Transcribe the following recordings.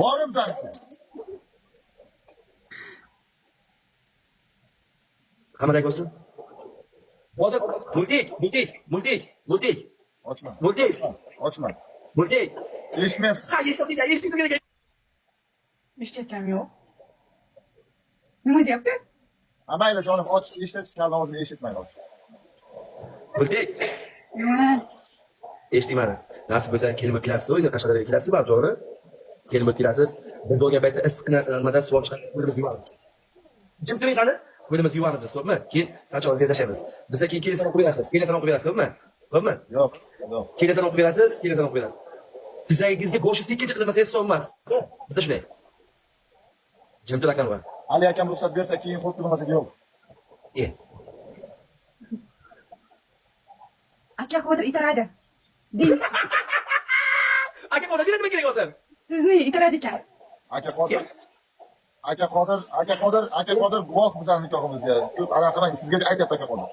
Borim sen. Hammadan ko'rsin. Hozir multik. Ochma. Multik. Ochma. Multik. Eshitmayapsiz. Ha, eshitdik. Eshitayotganim yo'q. Nima deyapti? Ha mayli jonim, och eshitish kaldan o'zini eshitmaydi. Multik. Nima? Eshitmayman. Nasib bo'lsa kelib kelasiz, o'yga Qashqadaryoga kelasiz, bor to'g'ri? Kelib kelasiz. Biz bo'lgan paytda issiqni nimadan suv olib chiqib o'zimiz yuvamiz. Jim turing qani? O'zimiz yuvamiz biz, xo'pmi? Keyin sanchog'ini tashlaymiz. Bizga keyin kelasini o'qib berasiz. Kelasini o'qib berasiz, xo'pmi? Xo'pmi? Yo'q. Kelasini o'qib berasiz. Tizagingizga boshi tekka chiqdi desa hisob emas. Bizda shunday. Jim tur akam va. Ali akam ruxsat bersa keyin xuddi bo'lmasa yo'q. Aka Qodir itaradi. Ding. Aka qo'lda nima kerak o'zim? Sizni itaradi ekan. Aka Qodir guvoh bizning nikohimizga. Ko'p aran qilmang, sizga aytyapti aka Qodir.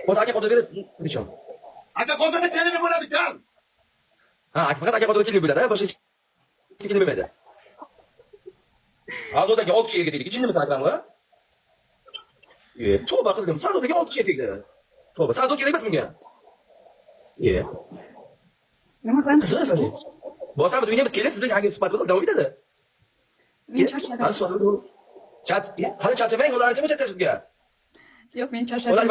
O'zi aka qo'lda berib nechon? Aka Qodirni kelini bo'ladi kal. Ha, faqat aka qo'lda kelib bo'ladi, boshqa hech kelib bo'lmaydi. Sado'dagi 6 kishi erkak deylik. Jinni misan akram va? Tavba qildim. Sado'dagi 6 kishi erkakda. Tavba, Sado kerak emas bunga. Nima qilamiz? Qiziqasizmi? Bosamiz uyga biz kelasiz, biz yangi suhbatimiz davom etadi. Men charchadim. Hali charchamang, ular ancha charchashizga. Yo'q, men charchadim. Ular